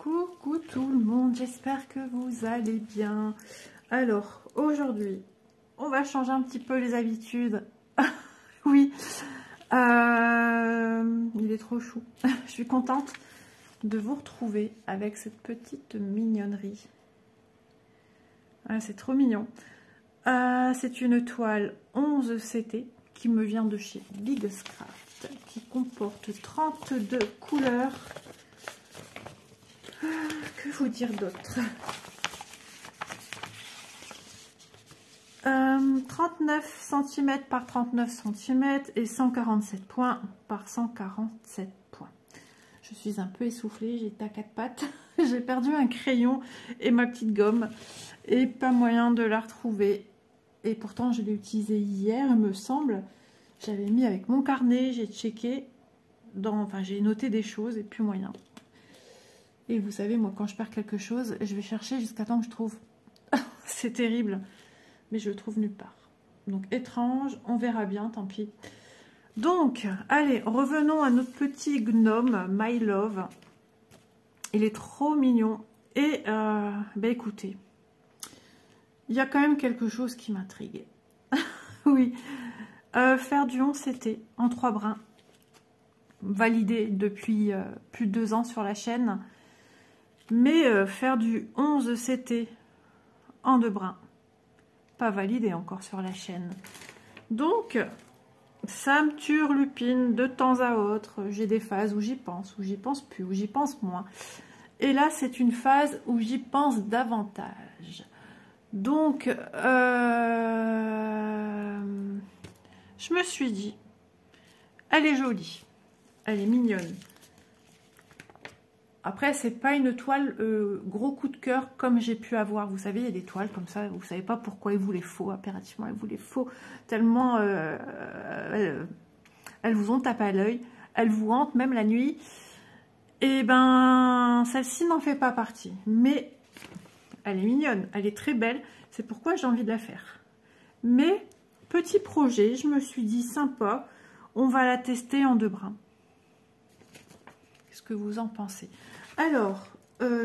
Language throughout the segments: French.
Coucou tout le monde, j'espère que vous allez bien. Alors, aujourd'hui, on va changer un petit peu les habitudes. Oui, il est trop chou. Je suis contente de vous retrouver avec cette petite mignonnerie. Ah, c'est trop mignon. C'est une toile 11 CT qui me vient de chez Biggest-Craft, qui comporte 32 couleurs. Que vous dire d'autre? 39 cm par 39 cm et 147 points par 147 points. Je suis un peu essoufflée, j'étais à quatre pattes. J'ai perdu un crayon et ma petite gomme et pas moyen de la retrouver. Et pourtant je l'ai utilisée hier, il me semble. J'avais mis avec mon carnet, j'ai checké, enfin j'ai noté des choses et plus moyen. Et vous savez, moi, quand je perds quelque chose, je vais chercher jusqu'à temps que je trouve. C'est terrible. Mais je le trouve nulle part. Donc, étrange. On verra bien, tant pis. Donc, allez, revenons à notre petit gnome, My Love. Il est trop mignon. Et, écoutez, il y a quand même quelque chose qui m'intrigue. Oui. Faire du 11 CT en 3 brins. Validé depuis plus de 2 ans sur la chaîne. Mais faire du 11 CT en 2 brins, pas validé encore sur la chaîne. Donc, ça me turlupine de temps à autre. J'ai des phases où j'y pense plus, où j'y pense moins. Et là, c'est une phase où j'y pense davantage. Donc, je me suis dit, elle est jolie, elle est mignonne. Après, c'est pas une toile gros coup de cœur comme j'ai pu avoir. Vous savez, il y a des toiles comme ça, vous savez pas pourquoi il vous les faut, impérativement il vous les faut, tellement elles vous ont tapé à l'œil, elles vous hantent même la nuit. Et ben, celle-ci n'en fait pas partie. Mais elle est mignonne, elle est très belle, c'est pourquoi j'ai envie de la faire. Mais, petit projet, je me suis dit sympa, on va la tester en 2 brins. Qu'est-ce que vous en pensez? Alors,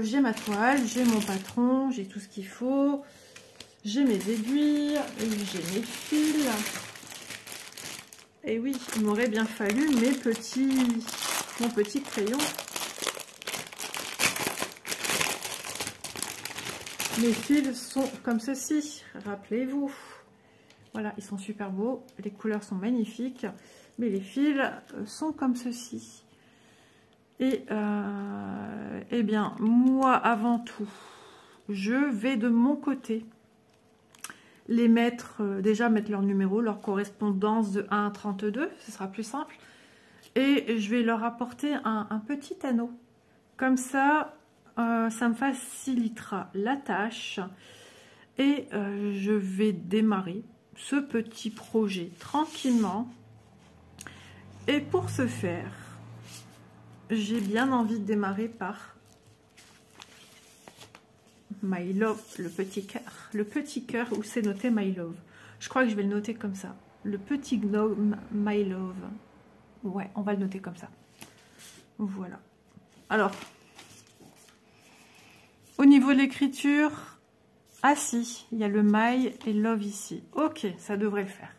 j'ai ma toile, j'ai mon patron, j'ai tout ce qu'il faut. J'ai mes aiguilles, j'ai mes fils. Et oui, il m'aurait bien fallu mon petit crayon. Mes fils sont comme ceci, rappelez-vous. Voilà, ils sont super beaux, les couleurs sont magnifiques, mais les fils sont comme ceci. Et eh bien, moi, avant tout, je vais de mon côté les mettre, déjà mettre leur numéro, leur correspondance de 1 à 32, ce sera plus simple. Et je vais leur apporter un petit anneau. Comme ça, ça me facilitera la tâche. Et je vais démarrer ce petit projet tranquillement. Et pour ce faire, j'ai bien envie de démarrer par My Love, le petit cœur où c'est noté My Love. Je crois que je vais le noter comme ça. Le petit gnome My Love. Ouais, on va le noter comme ça. Voilà. Alors, au niveau de l'écriture, ah si, il y a le My et Love ici. Ok, ça devrait le faire.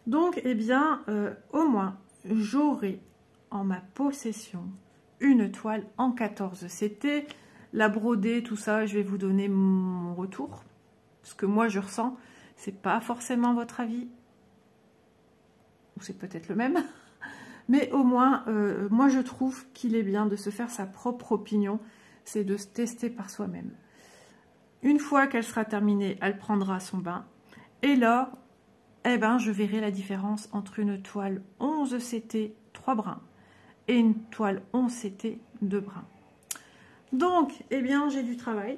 Donc, eh bien, au moins, j'aurai en ma possession une toile en 14 CT. La brodée, tout ça, je vais vous donner mon retour. Ce que moi je ressens, c'est pas forcément votre avis. Ou c'est peut-être le même. Mais au moins, moi je trouve qu'il est bien de se faire sa propre opinion. C'est de se tester par soi-même. Une fois qu'elle sera terminée, elle prendra son bain. Et là, eh ben, je verrai la différence entre une toile 11 CT 3 brins et une toile 11 CT 2 brins. Donc, eh bien, j'ai du travail.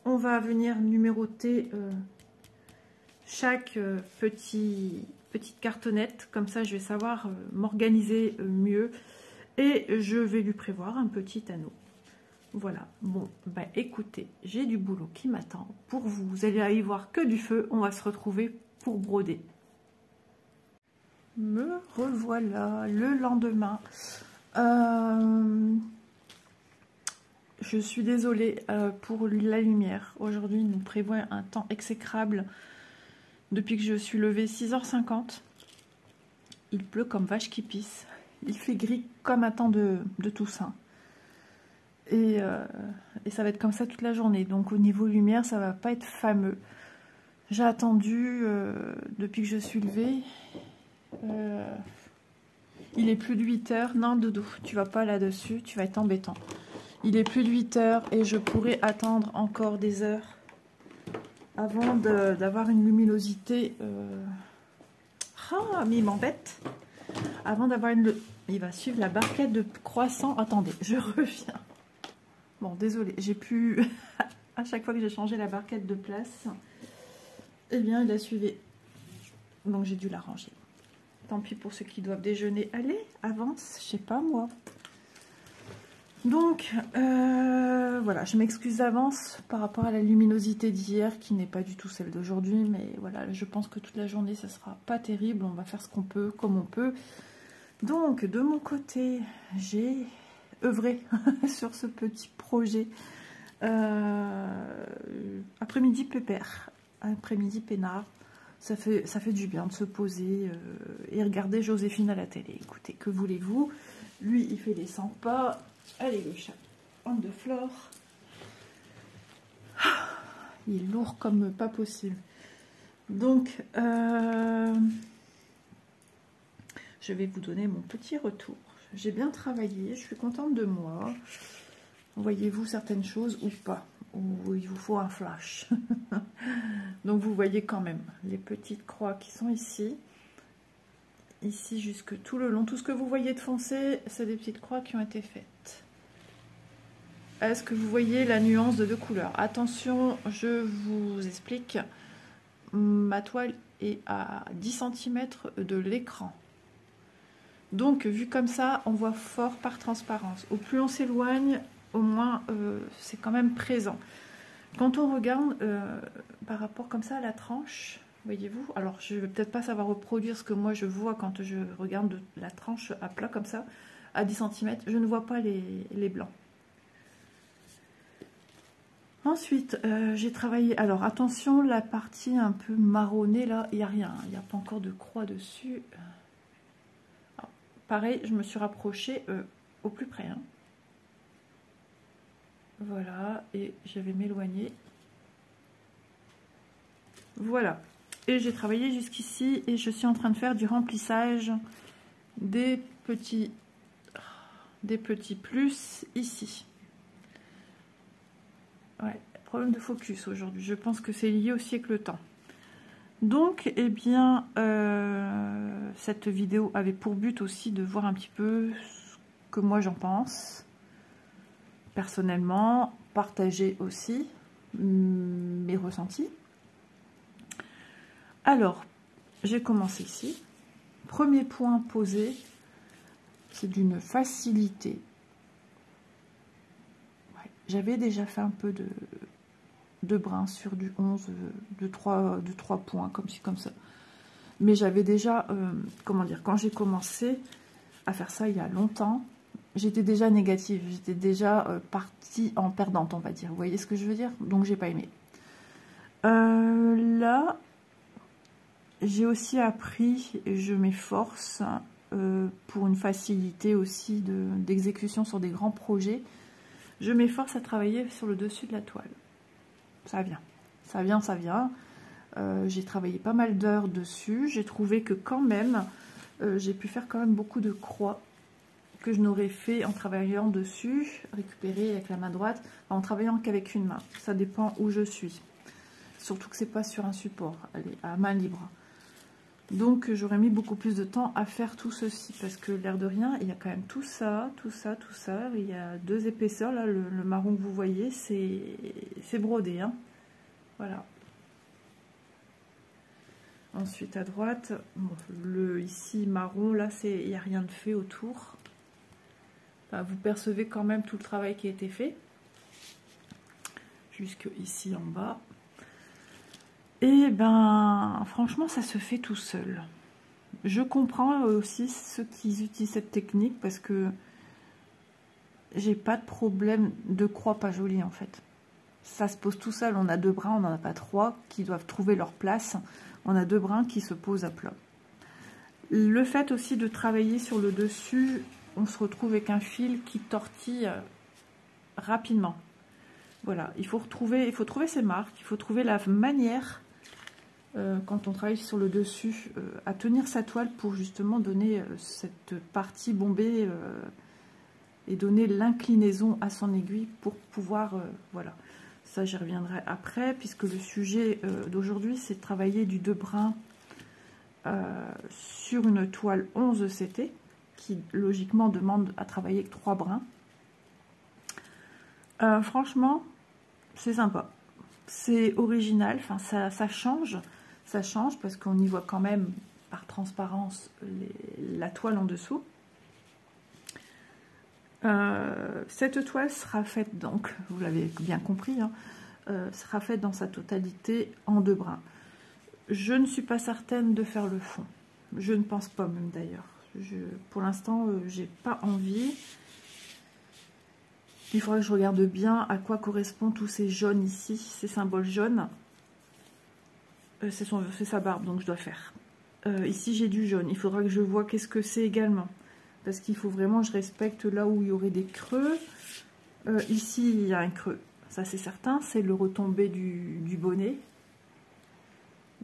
On va venir numéroter chaque petite cartonnette. Comme ça, je vais savoir m'organiser mieux. Et je vais lui prévoir un petit anneau. Voilà. Bon, bah écoutez, j'ai du boulot qui m'attend pour vous. Vous allez y voir que du feu. On va se retrouver pour broder. Me revoilà le lendemain. je suis désolée pour la lumière. Aujourd'hui, il nous prévoit un temps exécrable. Depuis que je suis levée 6h50, il pleut comme vache qui pisse. Il fait gris comme un temps de Toussaint. Et ça va être comme ça toute la journée. Donc au niveau lumière, ça va pas être fameux. J'ai attendu depuis que je suis levée. Il est plus de 8 heures. Non, Doudou, tu vas pas là-dessus, tu vas être embêtant. Il est plus de 8 heures et je pourrais attendre encore des heures avant d'avoir une luminosité. Ah, mais il m'embête. Avant d'avoir une... Il va suivre la barquette de croissant. Attendez, je reviens. Bon, désolé, j'ai pu... à chaque fois que j'ai changé la barquette de place, eh bien, il a suivi. Donc, j'ai dû la ranger. Tant pis pour ceux qui doivent déjeuner. Allez, avance, je sais pas moi. Donc, voilà, je m'excuse d'avance par rapport à la luminosité d'hier, qui n'est pas du tout celle d'aujourd'hui. Mais voilà, je pense que toute la journée, ça sera pas terrible. On va faire ce qu'on peut, comme on peut. Donc, de mon côté, j'ai œuvré sur ce petit projet. Après-midi pépère, après-midi peinard. Ça fait du bien de se poser et regarder Joséphine à la télé. Écoutez, que voulez-vous? Lui, il fait les 100 pas. Allez, le chat, homme de flore. Il est lourd comme pas possible. Donc, je vais vous donner mon petit retour. J'ai bien travaillé, je suis contente de moi. Voyez-vous certaines choses ou pas? Ou il vous faut un flash? Donc vous voyez quand même les petites croix qui sont ici. Ici jusque tout le long. Tout ce que vous voyez de foncé, c'est des petites croix qui ont été faites. Est-ce que vous voyez la nuance de deux couleurs? Attention, je vous explique. Ma toile est à 10 cm de l'écran. Donc, vu comme ça, on voit fort par transparence. Au plus on s'éloigne, au moins, c'est quand même présent. Quand on regarde par rapport comme ça à la tranche, voyez-vous, alors je ne vais peut-être pas savoir reproduire ce que moi je vois quand je regarde la tranche à plat comme ça, à 10 cm, je ne vois pas les blancs. Ensuite, j'ai travaillé, alors attention, la partie un peu marronnée là, il n'y a rien, il n'y a pas encore de croix dessus. Alors, pareil, je me suis rapprochée au plus près. Hein. Voilà, et je vais m'éloigner. Voilà, et j'ai travaillé jusqu'ici et je suis en train de faire du remplissage des petits plus ici. Ouais, problème de focus aujourd'hui. Je pense que c'est lié aussi avec le temps. Donc, eh bien, cette vidéo avait pour but aussi de voir un petit peu ce que moi j'en pense. Personnellement, partager aussi mes ressentis. Alors, j'ai commencé ici. Premier point posé, c'est d'une facilité. J'avais déjà fait un peu de brun sur du 11, de 3 points, comme ci, comme ça. Mais j'avais déjà, comment dire, quand j'ai commencé à faire ça il y a longtemps, j'étais déjà négative, j'étais déjà partie en perdante, on va dire. Vous voyez ce que je veux dire? Donc, j'ai pas aimé. Là, j'ai aussi appris, et je m'efforce pour une facilité aussi d'exécution sur des grands projets. Je m'efforce à travailler sur le dessus de la toile. Ça vient, ça vient, ça vient. J'ai travaillé pas mal d'heures dessus. J'ai trouvé que quand même, j'ai pu faire quand même beaucoup de croix que je n'aurais fait en travaillant dessus, récupérer avec la main droite, en travaillant qu'avec une main. Ça dépend où je suis. Surtout que c'est pas sur un support, elle est à main libre. Donc j'aurais mis beaucoup plus de temps à faire tout ceci, parce que l'air de rien, il y a quand même tout ça, tout ça, tout ça. Il y a deux épaisseurs, là, le marron que vous voyez, c'est brodé, hein. Voilà. Ensuite à droite, bon, le ici marron, là, il n'y a rien de fait autour. Enfin, vous percevez quand même tout le travail qui a été fait. Jusque ici en bas. Et ben, franchement, ça se fait tout seul. Je comprends aussi ceux qui utilisent cette technique parce que j'ai pas de problème de croix pas jolie en fait. Ça se pose tout seul, on a 2 brins, on n'en a pas 3 qui doivent trouver leur place. On a 2 brins qui se posent à plat. Le fait aussi de travailler sur le dessus, on se retrouve avec un fil qui tortille rapidement. Voilà, il faut trouver ses marques, il faut trouver la manière, quand on travaille sur le dessus, à tenir sa toile pour justement donner cette partie bombée et donner l'inclinaison à son aiguille pour pouvoir, voilà. Ça, j'y reviendrai après, puisque le sujet d'aujourd'hui, c'est de travailler du 2 brins sur une toile 11 CT, qui logiquement demande à travailler avec 3 brins. Franchement, c'est sympa. C'est original, enfin, ça change parce qu'on y voit quand même par transparence la toile en dessous. Cette toile sera faite, donc, vous l'avez bien compris, hein, sera faite dans sa totalité en 2 brins. Je ne suis pas certaine de faire le fond. Je ne pense pas même d'ailleurs. Pour l'instant, j'ai pas envie. Il faudra que je regarde bien à quoi correspondent tous ces jaunes ici, ces symboles jaunes. C'est sa barbe, donc je dois faire. Ici, j'ai du jaune. Il faudra que je vois qu'est-ce que c'est également. Parce qu'il faut vraiment que je respecte là où il y aurait des creux. Ici, il y a un creux. Ça, c'est certain. C'est le retombé du bonnet.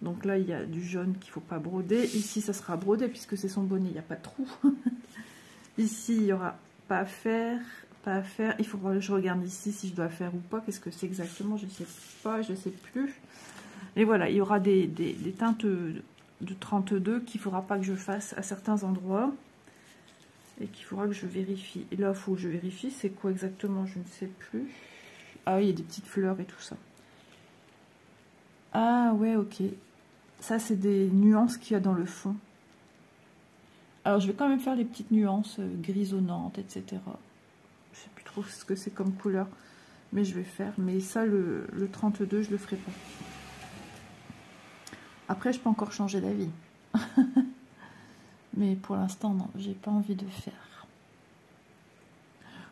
Donc là, il y a du jaune qu'il ne faut pas broder. Ici, ça sera brodé puisque c'est son bonnet. Il n'y a pas de trou. Ici, il n'y aura pas à faire. Pas à faire. Il faudra que je regarde ici si je dois faire ou pas. Qu'est-ce que c'est exactement? Je ne sais pas. Je ne sais plus. Et voilà, il y aura des teintes de 32 qu'il ne faudra pas que je fasse à certains endroits. Et qu'il faudra que je vérifie. Et là, il faut que je vérifie. C'est quoi exactement? Je ne sais plus. Ah oui, il y a des petites fleurs et tout ça. Ah ouais, ok. Ça, c'est des nuances qu'il y a dans le fond. Alors, je vais quand même faire les petites nuances grisonnantes, etc. Je ne sais plus trop ce que c'est comme couleur. Mais je vais faire. Mais ça, le 32, je ne le ferai pas. Après, je peux encore changer d'avis. Mais pour l'instant, non. J'ai pas envie de faire.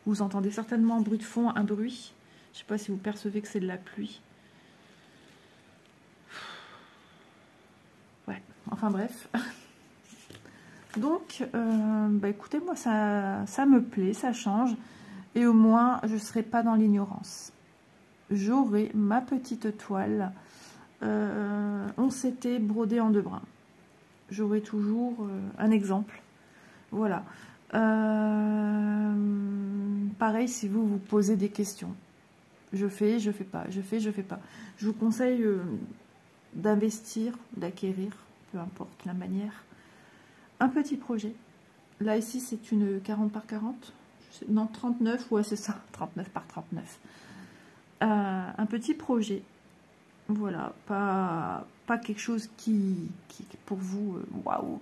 Vous entendez certainement en bruit de fond, un bruit. Je ne sais pas si vous percevez que c'est de la pluie. Ouais, enfin bref. Donc, bah écoutez, moi, ça me plaît, ça change. Et au moins, je ne serai pas dans l'ignorance. J'aurai ma petite toile. On s'était brodé en 2 brins. J'aurai toujours un exemple. Voilà. Pareil, si vous vous posez des questions. Je fais pas. Je fais pas. Je vous conseille d'investir, d'acquérir, peu importe la manière, un petit projet. Là, ici, c'est une 40 par 40. Non, 39, ouais, c'est ça. 39 par 39. Un petit projet. Voilà, pas quelque chose qui pour vous, waouh,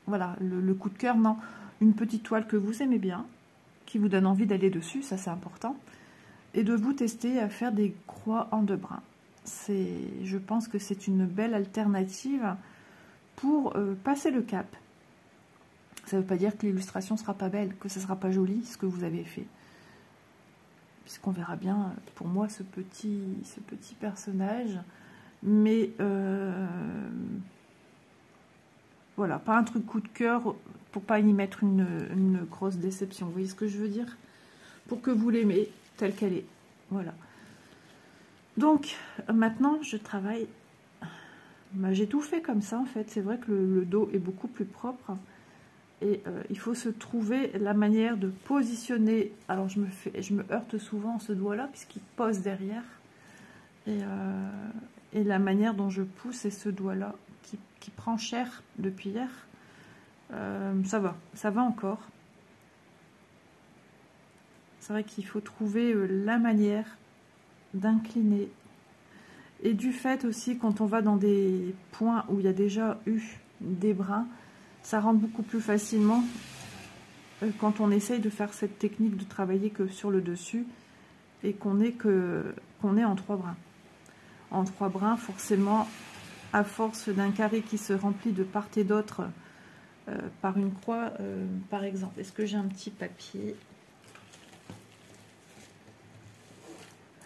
voilà, le coup de cœur, non. Une petite toile que vous aimez bien, qui vous donne envie d'aller dessus, ça c'est important. Et de vous tester à faire des croix en 2 brins. Je pense que c'est une belle alternative pour passer le cap. Ça ne veut pas dire que l'illustration ne sera pas belle, que ça ne sera pas joli, ce que vous avez fait. Puisqu'on verra bien, pour moi, ce petit personnage. Mais voilà, pas un truc coup de cœur pour pas y mettre une grosse déception. Vous voyez ce que je veux dire? Pour que vous l'aimez telle qu'elle est. Voilà. Donc, maintenant, je travaille. Bah, j'ai tout fait comme ça, en fait. C'est vrai que le dos est beaucoup plus propre. Et il faut se trouver la manière de positionner. Alors, je me heurte souvent ce doigt-là, puisqu'il pose derrière. Et la manière dont je pousse et ce doigt-là qui prend cher depuis hier, ça va encore. C'est vrai qu'il faut trouver la manière d'incliner. Et du fait aussi, quand on va dans des points où il y a déjà eu des brins, ça rentre beaucoup plus facilement quand on essaye de faire cette technique de travailler que sur le dessus et qu'on est en 3 brins. En 3 brins, forcément, à force d'un carré qui se remplit de part et d'autre par une croix, par exemple. Est-ce que j'ai un petit papier?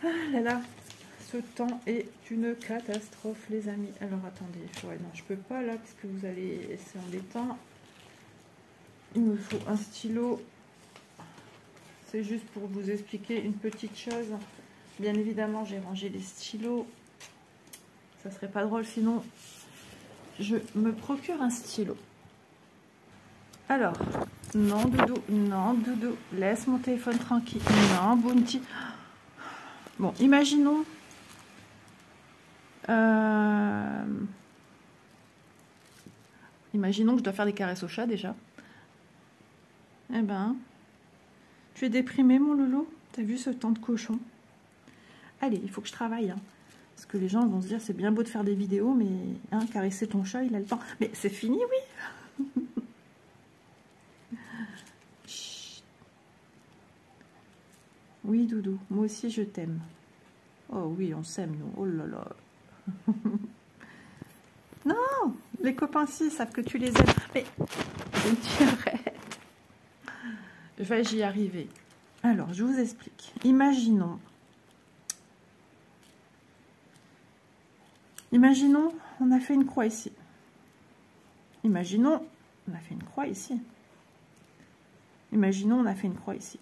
Ah là là, ce temps est une catastrophe, les amis. Alors attendez, ouais, non, je peux pas là parce que vous allez, c'est embêtant. Il me faut un stylo. C'est juste pour vous expliquer une petite chose. Bien évidemment, j'ai rangé les stylos. Ça serait pas drôle sinon. Je me procure un stylo. Alors, non Doudou, laisse mon téléphone tranquille. Non, Bounty. Bon, imaginons. Imaginons que je dois faire des caresses au chat déjà. Eh ben, tu es déprimé mon loulou? T'as vu ce temps de cochon? Allez, il faut que je travaille. Hein. Parce que les gens vont se dire, c'est bien beau de faire des vidéos, mais hein, caresser ton chat, il a le temps. Mais c'est fini, oui. Oui, Doudou, moi aussi je t'aime. Oh oui, on s'aime, nous. Oh là là. Non, les copains si savent que tu les aimes. Mais tu arrêtes. Vais-je y arriver? Alors, je vous explique. Imaginons, on a fait une croix ici. Imaginons, on a fait une croix ici. Imaginons, on a fait une croix ici.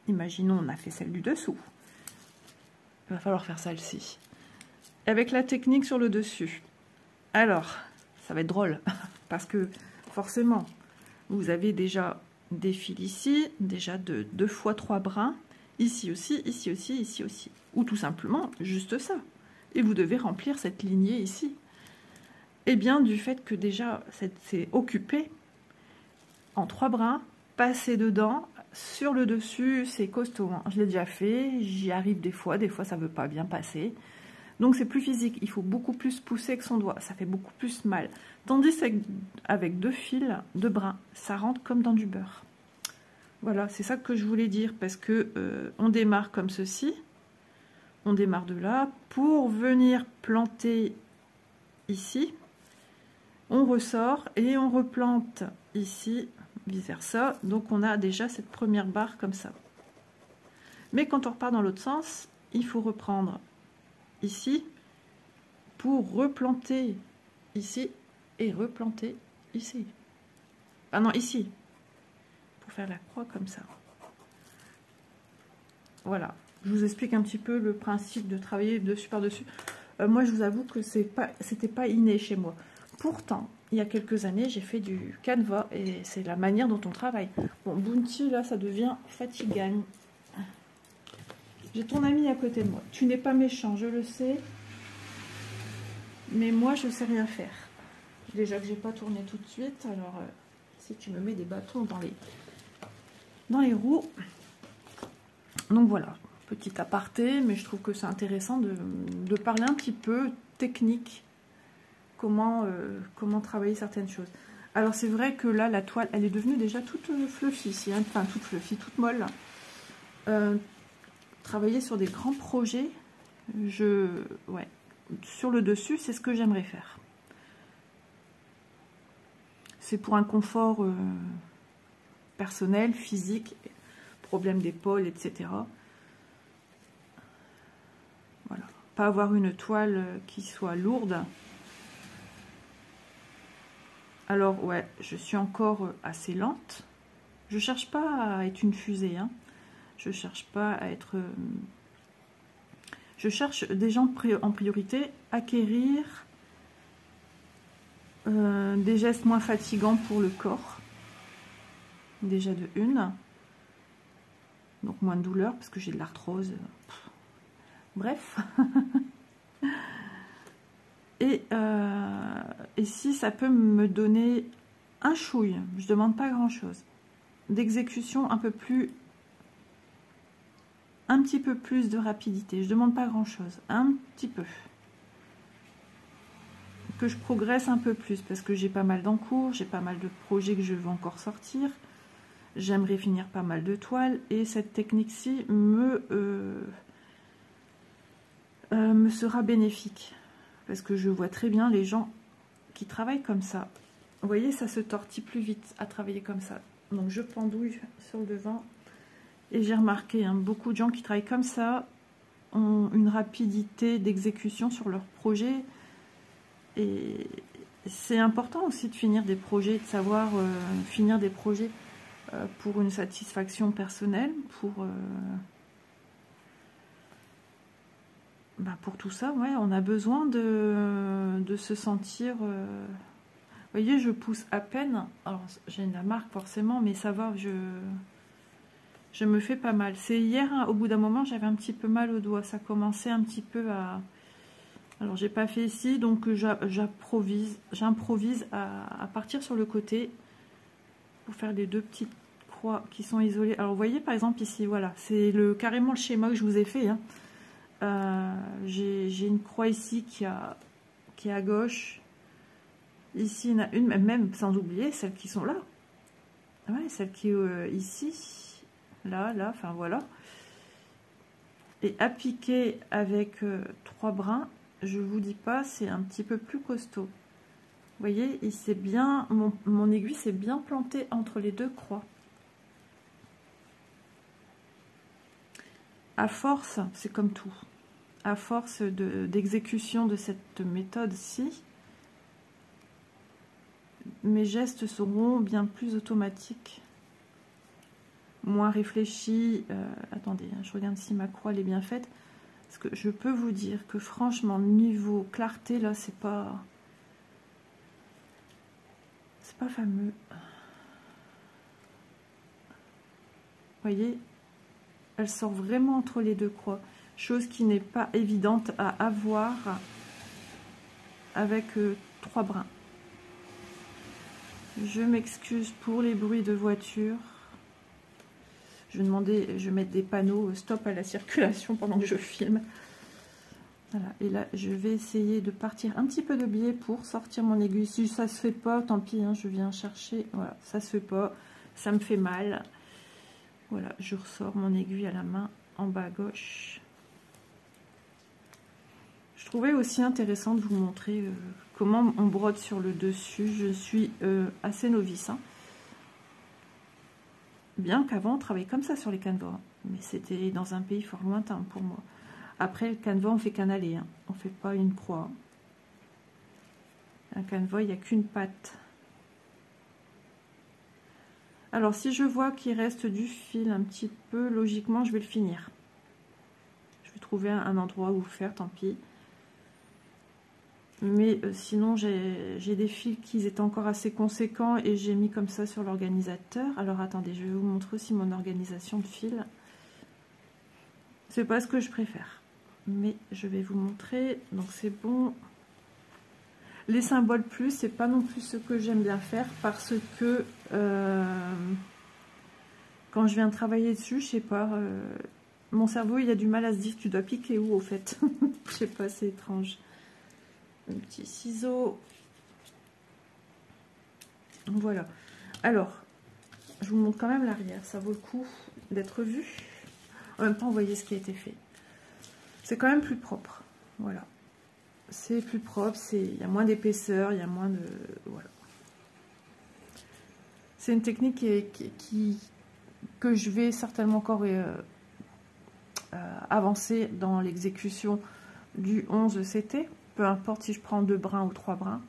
Imaginons, on a fait celle du dessous. Il va falloir faire celle-ci. Avec la technique sur le dessus. Alors, ça va être drôle. Parce que, forcément, vous avez déjà des fils ici. Déjà de 2 fois 3 brins. Ici aussi, ici aussi, ici aussi. Ou tout simplement, juste ça. Et vous devez remplir cette lignée ici. Et bien, du fait que déjà, c'est occupé en 3 brins, passer dedans, sur le dessus, c'est costaud. Hein. Je l'ai déjà fait, j'y arrive des fois ça ne veut pas bien passer. Donc c'est plus physique, il faut beaucoup plus pousser que son doigt, ça fait beaucoup plus mal. Tandis qu'avec 2 fils, 2 brins, ça rentre comme dans du beurre. Voilà, c'est ça que je voulais dire, parce que on démarre comme ceci, on démarre de là, pour venir planter ici, on ressort et on replante ici, vice versa. Donc on a déjà cette première barre comme ça. Mais quand on repart dans l'autre sens, il faut reprendre ici pour replanter ici et replanter ici. Ah non, ici. Pour faire la croix comme ça. Voilà. Je vous explique un petit peu le principe de travailler dessus par dessus. Moi, je vous avoue que c'était pas inné chez moi. Pourtant, il y a quelques années, j'ai fait du canevas et c'est la manière dont on travaille. Bon, Bounty, là, ça devient fatigant. J'ai ton ami à côté de moi. Tu n'es pas méchant, je le sais. Mais moi, je ne sais rien faire. Déjà que j'ai pas tourné tout de suite. Alors, si tu me mets des bâtons dans les roues. Donc voilà, petit aparté. Mais je trouve que c'est intéressant de parler un petit peu technique. Comment travailler certaines choses. Alors c'est vrai que là la toile elle est devenue déjà toute fluffy ici, hein, enfin toute fluffy, toute molle. Travailler sur des grands projets, ouais, sur le dessus c'est ce que j'aimerais faire. C'est pour un confort personnel, physique, problème d'épaule, etc. Voilà, pas avoir une toile qui soit lourde. Alors, ouais, je suis encore assez lente. Je cherche pas à être une fusée. Hein. Je cherche pas à être... Je cherche déjà en priorité acquérir des gestes moins fatigants pour le corps. Déjà de une. Donc moins de douleur parce que j'ai de l'arthrose. Bref. Et si ça peut me donner un chouille, je demande pas grand chose, d'exécution un petit peu plus de rapidité, je demande pas grand chose, un petit peu, que je progresse un peu plus parce que j'ai pas mal d'encours, j'ai pas mal de projets que je veux encore sortir, j'aimerais finir pas mal de toiles et cette technique-ci me sera bénéfique. Parce que je vois très bien les gens qui travaillent comme ça. Vous voyez, ça se tortille plus vite à travailler comme ça. Donc je pendouille sur le devant. Et j'ai remarqué, hein, beaucoup de gens qui travaillent comme ça, ont une rapidité d'exécution sur leurs projets. Et c'est important aussi de finir des projets, de savoir finir des projets pour une satisfaction personnelle, pour tout ça, ouais, on a besoin de se sentir... vous voyez, je pousse à peine. Alors, j'ai la marque forcément, mais ça va, je me fais pas mal. C'est hier, hein, au bout d'un moment, j'avais un petit peu mal au doigt. Ça commençait un petit peu à... Alors, j'ai pas fait ici, donc j'improvise à partir sur le côté pour faire les deux petites croix qui sont isolées. Alors, vous voyez, par exemple, ici, voilà, c'est carrément le schéma que je vous ai fait, hein. J'ai une croix ici qui est à gauche. Ici, il y en a une, même sans oublier celles qui sont là. Ouais, celle qui est ici, là, enfin voilà. Et appliquer avec 3 brins, je vous dis pas, c'est un petit peu plus costaud. Vous voyez, il s'est bien, mon aiguille s'est bien plantée entre les deux croix. À force, c'est comme tout. À force d'exécution de cette méthode-ci, mes gestes seront bien plus automatiques, moins réfléchis. Attendez, hein, je regarde si ma croix elle est bien faite. Parce que je peux vous dire que franchement, niveau clarté, là, c'est pas fameux. Vous voyez, elle sort vraiment entre les deux croix. Chose qui n'est pas évidente à avoir avec 3 brins. Je m'excuse pour les bruits de voiture. Je vais mettre des panneaux stop à la circulation pendant que je filme. Voilà, et là je vais essayer de partir un petit peu de biais pour sortir mon aiguille. Si ça se fait pas, tant pis, hein, je viens chercher. Voilà, ça se fait pas, ça me fait mal. Voilà, je ressors mon aiguille à la main en bas à gauche. Je trouvais aussi intéressant de vous montrer comment on brode sur le dessus. Je suis assez novice, hein. Bien qu'avant on travaillait comme ça sur les canevas, mais c'était dans un pays fort lointain pour moi. Après le canevas on fait qu'un aller, hein. On fait pas une croix. Un canevas il n'y a qu'une patte. Alors si je vois qu'il reste du fil un petit peu, logiquement je vais le finir. Je vais trouver un endroit où faire, tant pis. Mais sinon j'ai des fils qui étaient encore assez conséquents et j'ai mis comme ça sur l'organisateur. Alors attendez, je vais vous montrer aussi mon organisation de fils. C'est pas ce que je préfère, mais je vais vous montrer. Donc c'est bon. Les symboles plus, c'est pas non plus ce que j'aime bien faire parce que quand je viens de travailler dessus, je sais pas, mon cerveau il a du mal à se dire tu dois piquer où au fait. Je sais pas, c'est étrange. Un petit ciseau. Voilà. Alors, je vous montre quand même l'arrière. Ça vaut le coup d'être vu. En même temps, vous voyez ce qui a été fait. C'est quand même plus propre. Voilà. C'est plus propre. Il y a moins d'épaisseur. Il y a moins de... Voilà. C'est une technique que je vais certainement encore avancer dans l'exécution du 11 CT. Peu importe si je prends 2 brins ou 3 brins.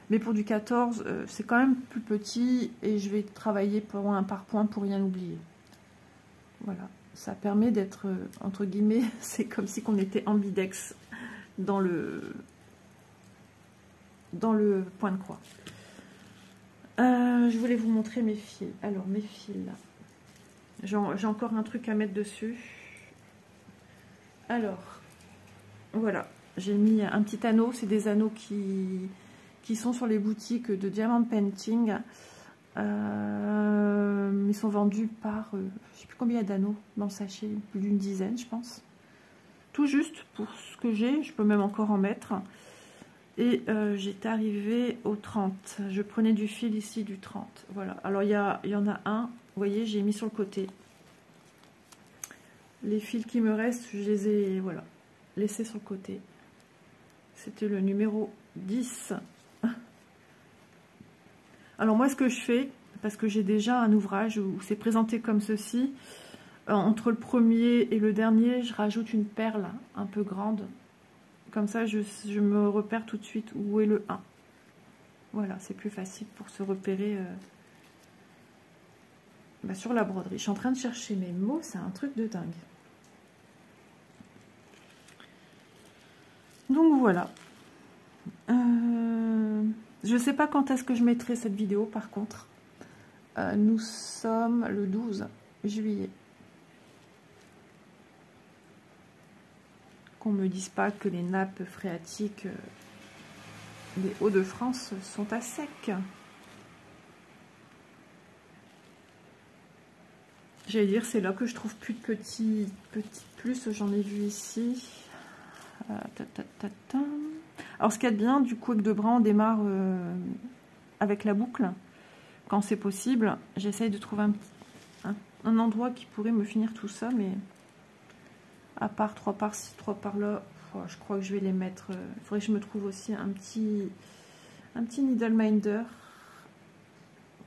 Mais pour du 14, c'est quand même plus petit et je vais travailler point par point pour rien oublier. Voilà, ça permet d'être, entre guillemets, c'est comme si on était ambidex dans le point de croix. Je voulais vous montrer mes fils. Alors, mes fils, j'ai encore un truc à mettre dessus. Alors, voilà. J'ai mis un petit anneau, c'est des anneaux qui sont sur les boutiques de Diamond Painting. Ils sont vendus par, je ne sais plus combien d'anneaux dans le sachet, plus d'une dizaine je pense. Tout juste pour ce que j'ai, je peux même encore en mettre. Et j'étais arrivée au 30. Je prenais du fil ici du 30. Voilà, alors il y en a un, vous voyez, j'ai mis sur le côté. Les fils qui me restent, je les ai, voilà, laissés sur le côté. C'était le numéro 10. Alors moi ce que je fais, parce que j'ai déjà un ouvrage où c'est présenté comme ceci, Entre le premier et le dernier, je rajoute une perle un peu grande. Comme ça, je me repère tout de suite où est le 1. Voilà, c'est plus facile pour se repérer sur la broderie. Je suis en train de chercher mes mots, c'est un truc de dingue. Donc voilà. Je ne sais pas quand est-ce que je mettrai cette vidéo par contre. Nous sommes le 12 juillet. Qu'on ne me dise pas que les nappes phréatiques des Hauts-de-France sont à sec. J'allais dire, c'est là que je trouve plus de petits plus. J'en ai vu ici. Alors, ce qu'il y a de bien, du coup, avec de bras, on démarre avec la boucle. Quand c'est possible, j'essaye de trouver un endroit qui pourrait me finir tout ça, mais à part 3 par-ci, 3 par-là, je crois que je vais les mettre. Il faudrait que je me trouve aussi un petit needle minder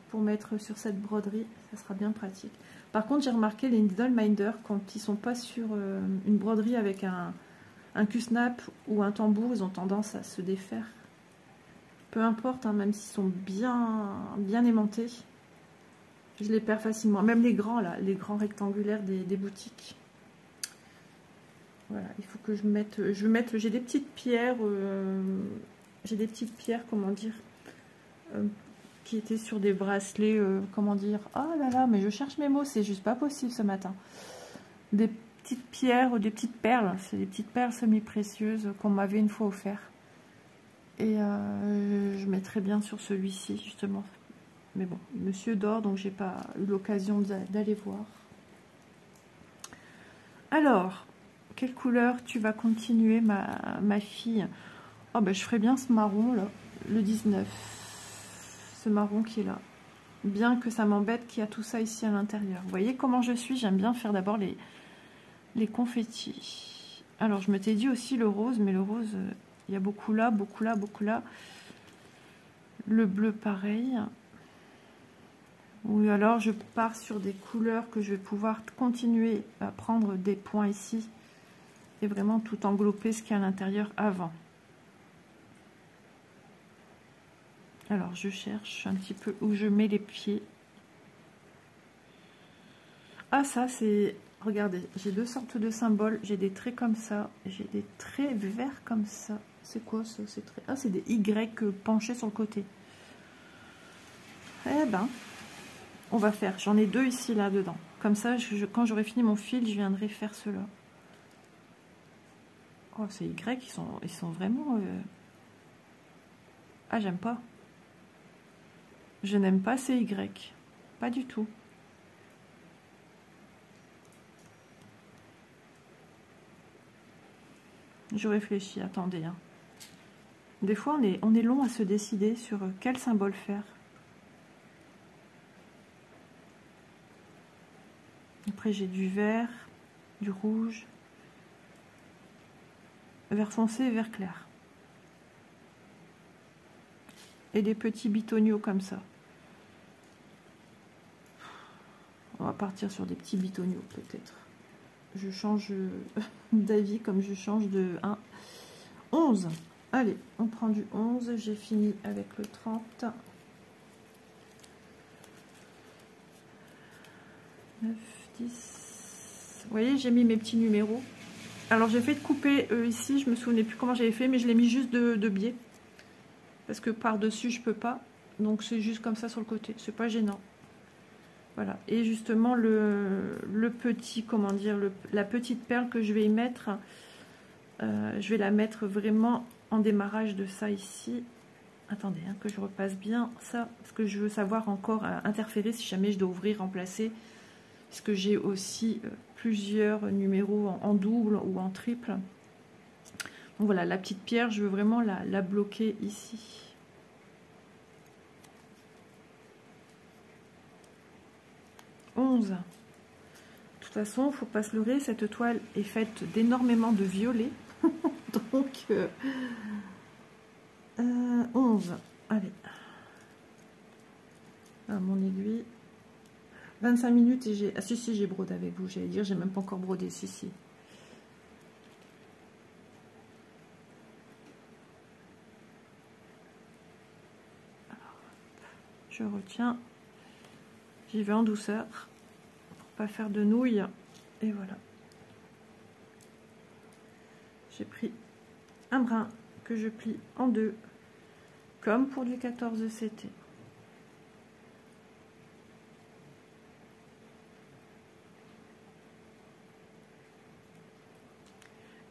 pour mettre sur cette broderie. Ça sera bien pratique. Par contre, j'ai remarqué les needle minder, quand ils sont pas sur une broderie avec un Q-snap ou un tambour, ils ont tendance à se défaire. Peu importe, hein, même s'ils sont bien aimantés, je les perds facilement. Même les grands, là, les grands rectangulaires des boutiques. Voilà, il faut que je mette... j'ai des petites pierres... comment dire, qui étaient sur des bracelets, comment dire... Oh là là, mais je cherche mes mots, c'est juste pas possible ce matin. Des petites pierres, des petites perles, c'est des petites perles semi-précieuses qu'on m'avait une fois offert. Et je mettrai bien sur celui-ci, justement. Mais bon, monsieur dort, donc j'ai pas eu l'occasion d'aller voir. Alors, quelle couleur tu vas continuer, ma fille? Oh, ben, je ferai bien ce marron, là, le 19. Ce marron qui est là. Bien que ça m'embête qu'il y a tout ça ici à l'intérieur. Vous voyez comment je suis? J'aime bien faire d'abord les confettis. Alors, je m'étais dit aussi le rose, mais le rose... il y a beaucoup là, beaucoup là, beaucoup là. Le bleu, pareil. Ou alors, je pars sur des couleurs que je vais pouvoir continuer à prendre des points ici. Et vraiment tout englober ce qu'il y a à l'intérieur avant. Alors, je cherche un petit peu où je mets les pieds. Ah, ça, c'est... Regardez, j'ai deux sortes de symboles. J'ai des traits comme ça. J'ai des traits verts comme ça. C'est quoi ça? Ah, c'est des Y penchés sur le côté. Eh ben, on va faire. J'en ai deux ici, là-dedans. Comme ça, quand j'aurai fini mon fil, je viendrai faire cela. Oh, ces Y, ils sont vraiment... Ah, j'aime pas. Je n'aime pas ces Y. Pas du tout. Je réfléchis, attendez. Hein. Des fois, on est long à se décider sur quel symbole faire. Après, j'ai du vert, du rouge, vert foncé et vert clair. Et des petits bitoniaux comme ça. On va partir sur des petits bitoniaux peut-être. Je change d'avis comme je change de 1. 11. Allez, on prend du 11. J'ai fini avec le 30. 9, 10. Vous voyez, j'ai mis mes petits numéros. Alors, j'ai fait de couper ici. Je me souvenais plus comment j'avais fait, mais je l'ai mis juste de biais. Parce que par-dessus, je peux pas. Donc, c'est juste comme ça sur le côté. C'est pas gênant. Voilà, et justement le petit, comment dire, la petite perle que je vais y mettre, je vais la mettre vraiment en démarrage de ça ici. Attendez, hein, que je repasse bien ça, parce que je veux savoir encore interférer si jamais je dois ouvrir, remplacer, parce que j'ai aussi plusieurs numéros en double ou en triple. Donc voilà, la petite pierre, je veux vraiment la bloquer ici. De toute façon, il ne faut pas se leurrer, cette toile est faite d'énormément de violet. Donc, 11. Allez. Ah, mon aiguille. 25 minutes et j'ai... Ah si, j'ai brodé avec vous, j'allais dire, j'ai même pas encore brodé, si. Alors, je retiens, j'y vais en douceur, pour pas faire de nouilles, et voilà. J'ai pris un brin que je plie en deux, comme pour du 14 CT.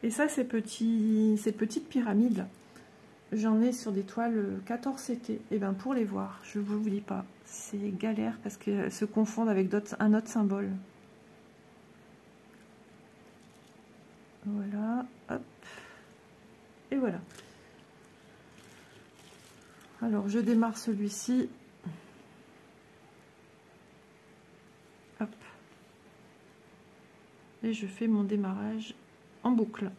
Et ça, ces petites pyramides, j'en ai sur des toiles 14 CT. Et bien pour les voir, je ne vous le dis pas, c'est galère parce qu'elles se confondent avec un autre symbole. Voilà, hop, et voilà. Alors je démarre celui-ci. Hop. Et je fais mon démarrage en boucle.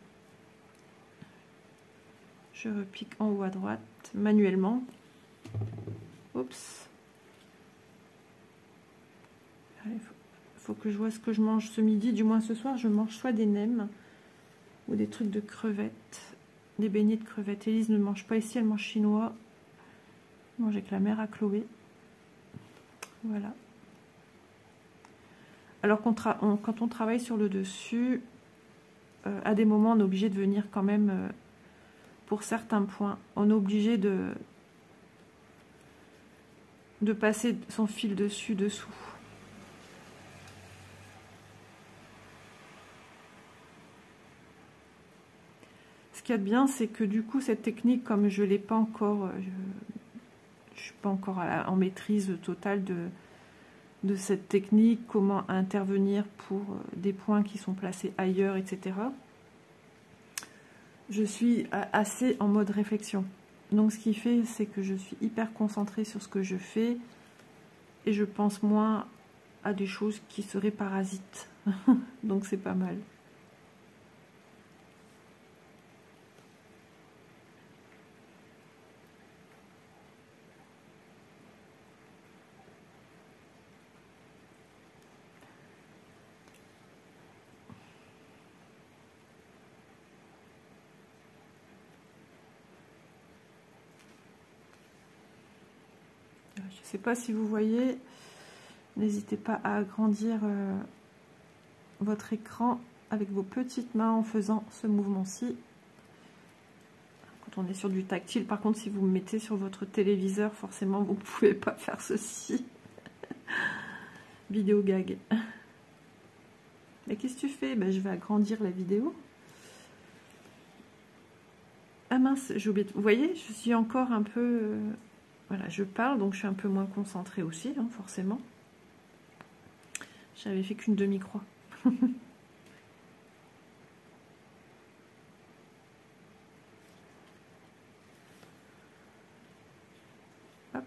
Je repique en haut à droite manuellement. Oups. Il faut que je vois ce que je mange ce midi. Du moins ce soir, je mange soit des nems ou des trucs de crevettes. Des beignets de crevettes. Élise ne mange pas ici, elle mange chinois. Je mange avec la mère à Chloé. Voilà. Alors quand on travaille sur le dessus, à des moments, on est obligé de venir quand même... pour certains points, on est obligé de passer son fil dessous. Ce qu'il y a de bien, c'est que du coup, cette technique, comme je l'ai pas encore, je suis pas encore en maîtrise totale de cette technique, comment intervenir pour des points qui sont placés ailleurs, etc. Je suis assez en mode réflexion. Donc ce qui fait, c'est que je suis hyper concentrée sur ce que je fais et je pense moins à des choses qui seraient parasites. Donc c'est pas mal. Je ne sais pas si vous voyez, n'hésitez pas à agrandir votre écran avec vos petites mains en faisant ce mouvement-ci. Quand on est sur du tactile, par contre, si vous me mettez sur votre téléviseur, forcément, vous ne pouvez pas faire ceci. Vidéo gag. Mais qu'est-ce que tu fais? Ben, je vais agrandir la vidéo. Ah mince, j'ai oublié. Vous voyez, je suis encore un peu... voilà, je parle, donc je suis un peu moins concentrée aussi, hein, forcément. J'avais fait qu'une demi-croix. Hop.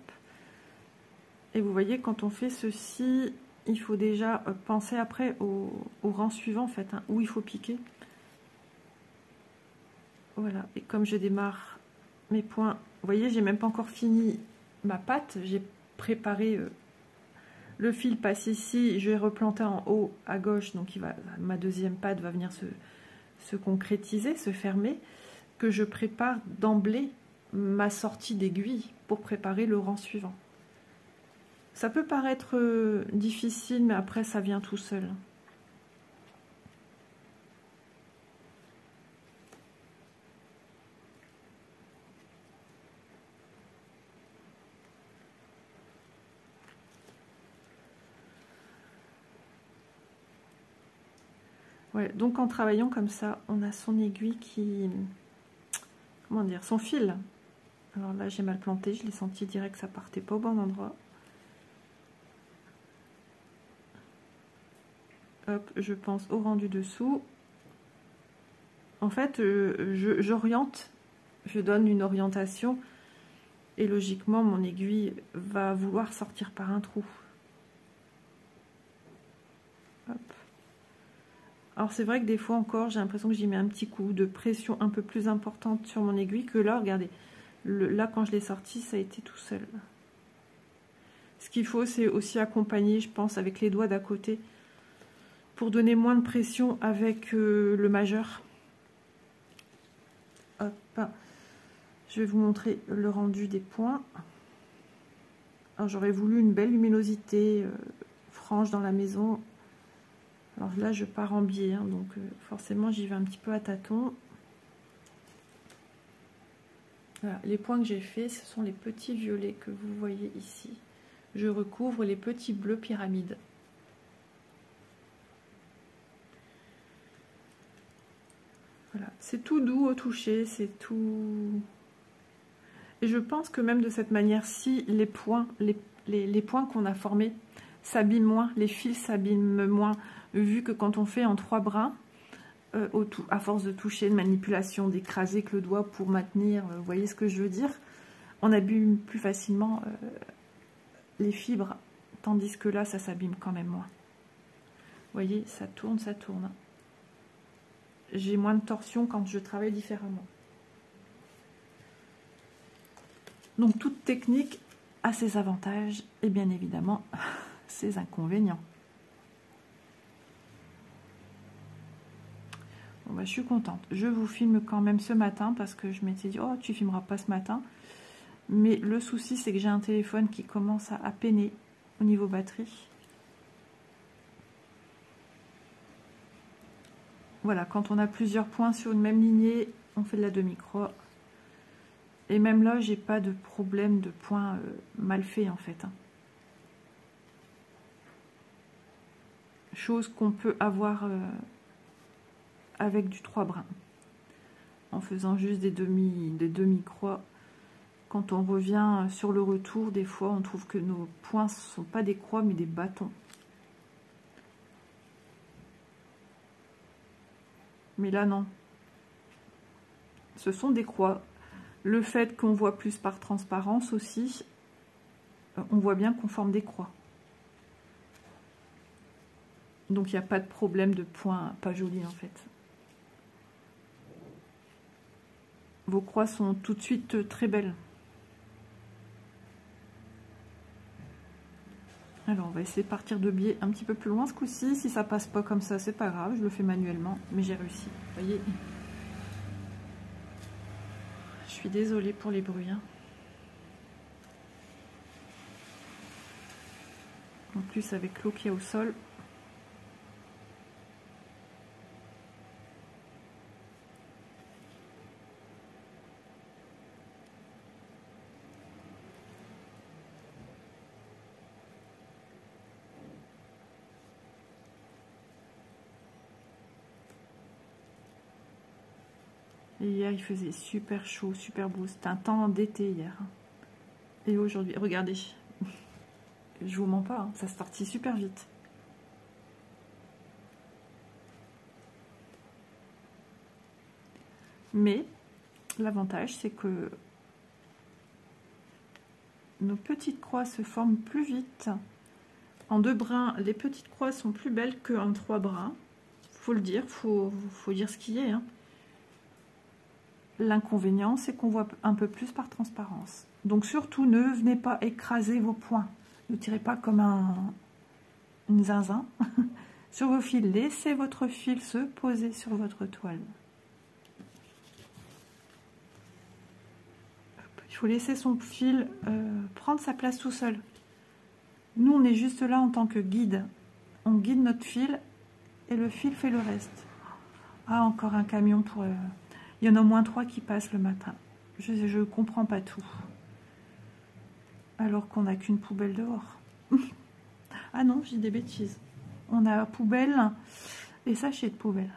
Et vous voyez, quand on fait ceci, il faut déjà penser après au rang suivant, en fait, hein, où il faut piquer. Voilà, et comme je démarre mes points, vous voyez, j'ai même pas encore fini ma pâte, j'ai préparé le fil passe ici, je vais replanter en haut à gauche, donc ma deuxième pâte va venir se concrétiser, se fermer, que je prépare d'emblée ma sortie d'aiguille pour préparer le rang suivant. Ça peut paraître difficile, mais après ça vient tout seul. Ouais, donc en travaillant comme ça, on a son aiguille qui... Comment dire? Son fil. Alors là, j'ai mal planté, je l'ai senti direct que ça partait pas au bon endroit. Hop, je pense au rendu dessous. En fait, j'oriente, je donne une orientation et logiquement, mon aiguille va vouloir sortir par un trou. Hop. Alors c'est vrai que des fois encore, j'ai l'impression que j'y mets un petit coup de pression un peu plus importante sur mon aiguille que là, regardez. Là, quand je l'ai sorti, ça a été tout seul. Ce qu'il faut, c'est aussi accompagner, je pense, avec les doigts d'à côté pour donner moins de pression avec le majeur. Hop. Je vais vous montrer le rendu des points. Alors j'aurais voulu une belle luminosité franche dans la maison. Alors là, je pars en biais, hein, donc forcément, j'y vais un petit peu à tâtons. Voilà, les points que j'ai faits, ce sont les petits violets que vous voyez ici. Je recouvre les petits bleus pyramides. Voilà, c'est tout doux au toucher, c'est tout... Et je pense que même de cette manière-ci, les points qu'on a formés s'abîment moins, les fils s'abîment moins, vu que quand on fait en 3 brins, à force de toucher, de manipulation, d'écraser avec le doigt pour maintenir, vous voyez ce que je veux dire, on abîme plus facilement les fibres, tandis que là, ça s'abîme quand même moins. Vous voyez, ça tourne, ça tourne. J'ai moins de torsion quand je travaille différemment. Donc toute technique a ses avantages et bien évidemment ses inconvénients. Bon bah, je suis contente. Je vous filme quand même ce matin parce que je m'étais dit oh tu filmeras pas ce matin. Mais le souci c'est que j'ai un téléphone qui commence à peiner au niveau batterie. Voilà, quand on a plusieurs points sur une même lignée, on fait de la demi-croix. Et même là, j'ai pas de problème de points mal faits en fait. Chose qu'on peut avoir avec du 3 brins. En faisant juste des demi-croix. Quand on revient sur le retour, des fois, on trouve que nos points ne sont pas des croix, mais des bâtons. Mais là, non. Ce sont des croix. Le fait qu'on voit plus par transparence aussi, on voit bien qu'on forme des croix. Donc il n'y a pas de problème de points pas jolis en fait. Vos croix sont tout de suite très belles. Alors on va essayer de partir de biais un petit peu plus loin ce coup-ci. Si ça passe pas comme ça, c'est pas grave, je le fais manuellement, mais j'ai réussi. Vous voyez. Je suis désolée pour les bruits. Hein. En plus avec l'eau qui est au sol. Et hier il faisait super chaud, super beau. C'était un temps d'été hier. Et aujourd'hui, regardez. Je vous mens pas, hein, ça se partit super vite. Mais l'avantage, c'est que nos petites croix se forment plus vite. En 2 brins, les petites croix sont plus belles qu'en 3 brins. Faut le dire, faut dire ce qui est. Hein. L'inconvénient, c'est qu'on voit un peu plus par transparence. Donc surtout, ne venez pas écraser vos points. Ne tirez pas comme une zinzin sur vos fils. Laissez votre fil se poser sur votre toile. Il faut laisser son fil prendre sa place tout seul. Nous, on est juste là en tant que guide. On guide notre fil et le fil fait le reste. Ah, encore un camion pour... Il y en a au moins 3 qui passent le matin. Je ne comprends pas tout. Alors qu'on n'a qu'une poubelle dehors. Ah non, j'ai des bêtises. On a poubelle et sachet de poubelle.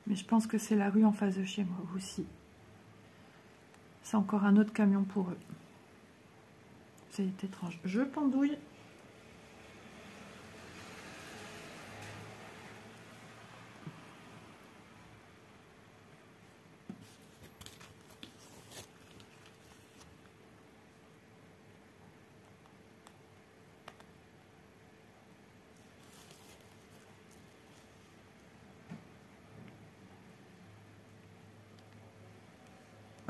Mais je pense que c'est la rue en face de chez moi aussi. C'est encore un autre camion pour eux. C'est étrange. Je pendouille.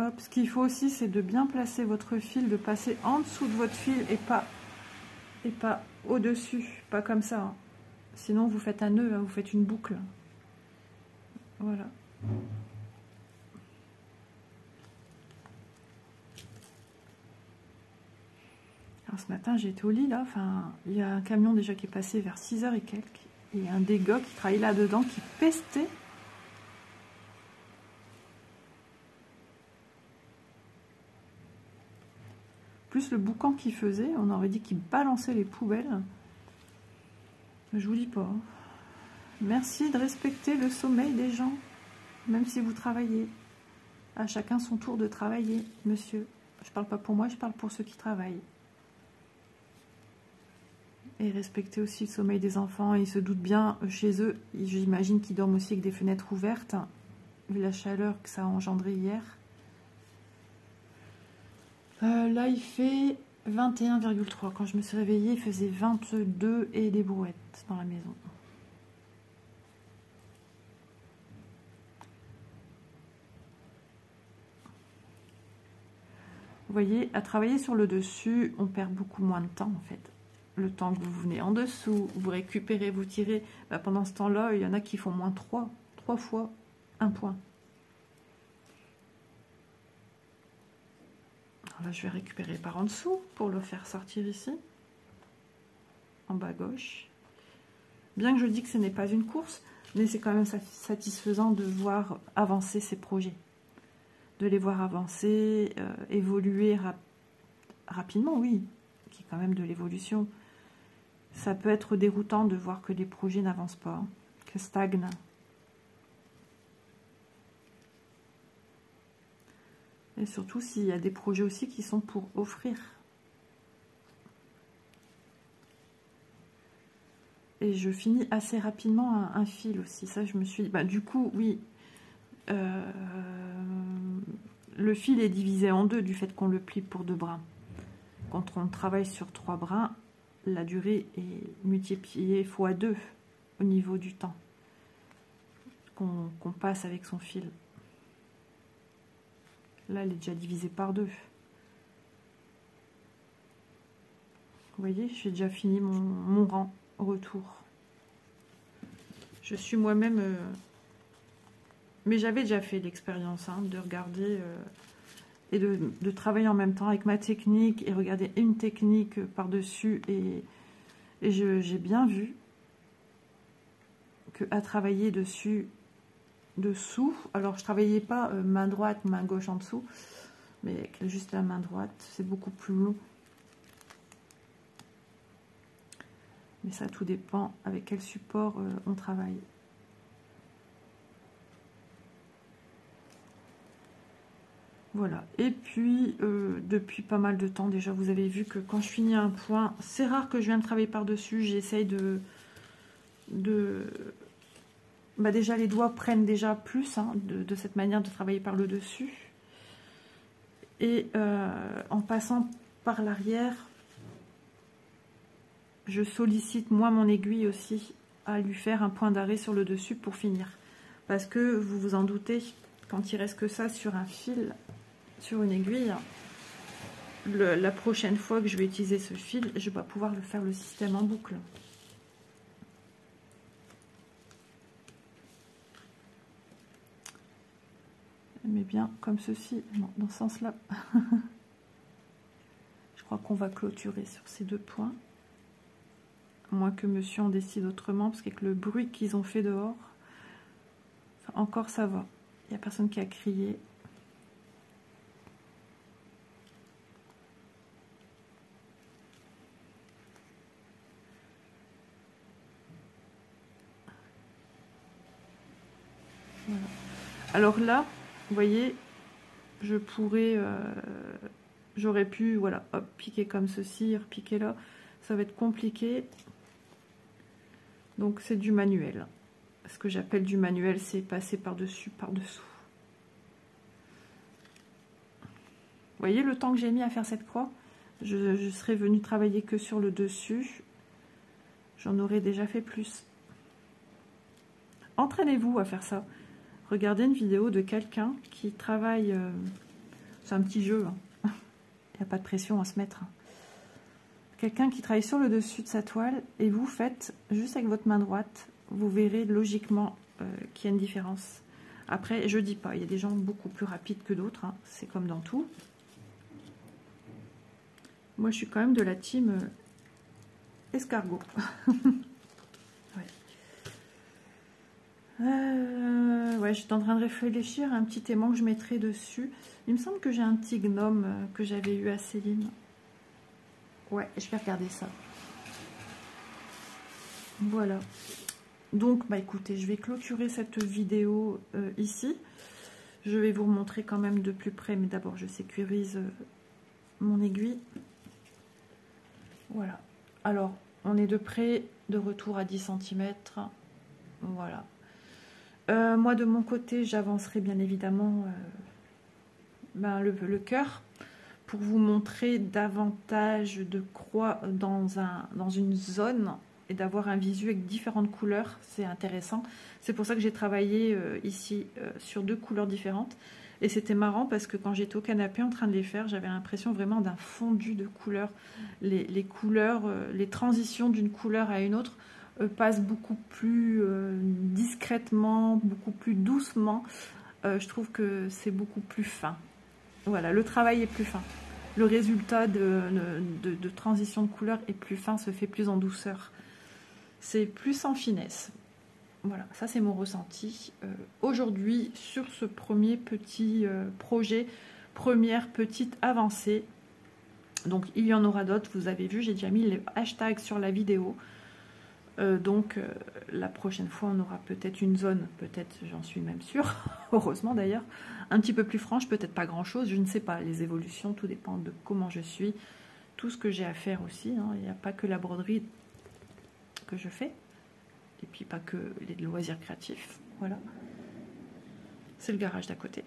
Hop, ce qu'il faut aussi, c'est de bien placer votre fil, de passer en dessous de votre fil et pas au-dessus, pas comme ça. Hein. Sinon, vous faites un nœud, hein, vous faites une boucle. Voilà. Alors, ce matin, j'ai été au lit, là. Enfin, il y a un camion déjà qui est passé vers 6h et quelques. Et un des gars qui travaillait là-dedans, qui pestait. Plus le boucan qu'il faisait, on aurait dit qu'il balançait les poubelles. Je vous dis pas. Merci de respecter le sommeil des gens, même si vous travaillez. À chacun son tour de travailler, monsieur. Je parle pas pour moi, je parle pour ceux qui travaillent. Et respecter aussi le sommeil des enfants. Ils se doutent bien, chez eux, j'imagine qu'ils dorment aussi avec des fenêtres ouvertes, vu la chaleur que ça a engendré hier. Là, il fait 21,3. Quand je me suis réveillée, il faisait 22 et des brouettes dans la maison. Vous voyez, à travailler sur le dessus, on perd beaucoup moins de temps, en fait. Le temps que vous venez en dessous, vous récupérez, vous tirez. Bah, pendant ce temps-là, il y en a qui font moins 3 fois 1 point. Alors là, je vais récupérer par en dessous pour le faire sortir ici, en bas gauche. Bien que je dis que ce n'est pas une course, mais c'est quand même satisfaisant de voir avancer ces projets. De les voir avancer, évoluer rapidement, oui, qui est quand même de l'évolution. Ça peut être déroutant de voir que les projets n'avancent pas, que stagnent. Et surtout s'il y a des projets aussi qui sont pour offrir. Et je finis assez rapidement un fil aussi. Ça, je me suis dit, bah, du coup, oui, le fil est divisé en deux du fait qu'on le plie pour 2 brins. Quand on travaille sur 3 brins, la durée est multipliée fois 2 au niveau du temps qu'on passe avec son fil. Là, elle est déjà divisée par 2. Vous voyez, j'ai déjà fini mon rang au retour. Je suis moi-même... mais j'avais déjà fait l'expérience hein, de regarder et de travailler en même temps avec ma technique et regarder une technique par-dessus. Et j'ai bien vu qu'à travailler dessous, alors je travaillais pas main droite, main gauche en dessous, mais juste la main droite, c'est beaucoup plus long. Mais ça, tout dépend avec quel support on travaille. Voilà. Et puis, depuis pas mal de temps déjà, vous avez vu que quand je finis un point, c'est rare que je vienne travailler par-dessus. J'essaye bah déjà, les doigts prennent déjà plus hein, de cette manière de travailler par le dessus. Et en passant par l'arrière, je sollicite moi mon aiguille aussi à lui faire un point d'arrêt sur le dessus pour finir. Parce que vous vous en doutez, quand il reste que ça sur un fil, sur une aiguille, la prochaine fois que je vais utiliser ce fil, je vais pouvoir le faire le système en boucle. Mais bien comme ceci, non, dans ce sens-là. Je crois qu'on va clôturer sur ces 2 points. À moins que monsieur en décide autrement, parce qu'avec le bruit qu'ils ont fait dehors, enfin, encore ça va. Il n'y a personne qui a crié. Voilà. Alors là, vous voyez, je pourrais, j'aurais pu, voilà, hop, piquer comme ceci, repiquer là. Ça va être compliqué. Donc c'est du manuel. Ce que j'appelle du manuel, c'est passer par-dessus, par-dessous. Vous voyez le temps que j'ai mis à faire cette croix? Je serais venue travailler que sur le dessus. J'en aurais déjà fait plus. Entraînez-vous à faire ça. Regardez une vidéo de quelqu'un qui travaille C'est un petit jeu. Il n'y a pas de pression à se mettre. Quelqu'un qui travaille sur le dessus de sa toile et vous faites juste avec votre main droite, vous verrez logiquement qu'il y a une différence. Après, je dis pas, il y a des gens beaucoup plus rapides que d'autres, hein, c'est comme dans tout. Moi, je suis quand même de la team escargot. Ouais, j'étais en train de réfléchir à un petit aimant que je mettrais dessus. Il me semble que j'ai un petit gnome que j'avais eu à Céline. Ouais, je vais regarder ça. Voilà. Donc, bah écoutez, je vais clôturer cette vidéo ici. Je vais vous remontrer quand même de plus près, mais d'abord, je sécurise mon aiguille. Voilà. Alors, on est de près, de retour à 10 cm. Voilà. Moi, de mon côté, j'avancerai bien évidemment le cœur pour vous montrer davantage de croix dans une zone et d'avoir un visu avec différentes couleurs. C'est intéressant. C'est pour ça que j'ai travaillé ici sur 2 couleurs différentes. Et c'était marrant parce que quand j'étais au canapé en train de les faire, j'avais l'impression vraiment d'un fondu de couleurs. Les couleurs, les transitions d'une couleur à une autre passent beaucoup plus discrètement, beaucoup plus doucement. Je trouve que c'est beaucoup plus fin. Voilà, le travail est plus fin. Le résultat de transition de couleur est plus fin, se fait plus en douceur. C'est plus en finesse. Voilà, ça c'est mon ressenti. Aujourd'hui, sur ce premier petit projet, première petite avancée. Donc, il y en aura d'autres, vous avez vu, j'ai déjà mis les hashtags sur la vidéo. Donc, la prochaine fois, on aura peut-être une zone, peut-être, j'en suis même sûre, heureusement d'ailleurs, un petit peu plus franche, peut-être pas grand-chose, je ne sais pas, les évolutions, tout dépend de comment je suis, tout ce que j'ai à faire aussi, hein. Il n'y a pas que la broderie que je fais, et puis pas que les loisirs créatifs, voilà. C'est le garage d'à côté.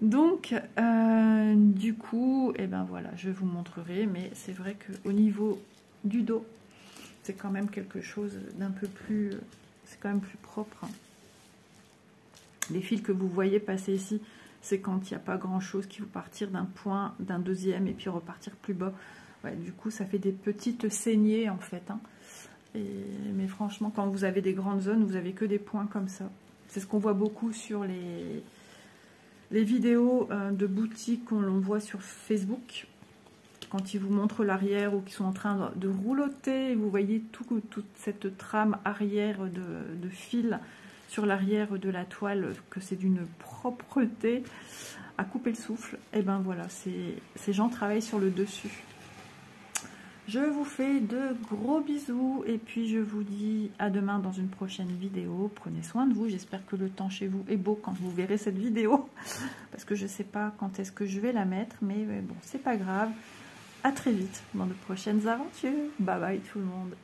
Donc, du coup, et ben voilà, je vous montrerai, mais c'est vrai qu'au niveau du dos, c'est quand même quelque chose d'un peu plus... C'est quand même plus propre. Hein. Les fils que vous voyez passer ici, c'est quand il n'y a pas grand-chose qui vous partir d'un point, d'un deuxième, et puis repartir plus bas. Ouais, du coup, ça fait des petites saignées, en fait. Hein. Mais franchement, quand vous avez des grandes zones, vous avez que des points comme ça. C'est ce qu'on voit beaucoup sur les vidéos de boutiques qu'on voit sur Facebook. Quand ils vous montrent l'arrière ou qu'ils sont en train de roulotter, vous voyez toute cette trame arrière de fil sur l'arrière de la toile, que c'est d'une propreté à couper le souffle. Et ben voilà, ces gens travaillent sur le dessus. Je vous fais de gros bisous et puis je vous dis à demain dans une prochaine vidéo. Prenez soin de vous, j'espère que le temps chez vous est beau quand vous verrez cette vidéo. Parce que je ne sais pas quand est-ce que je vais la mettre, mais bon, c'est pas grave. À très vite dans de prochaines aventures. Bye bye tout le monde.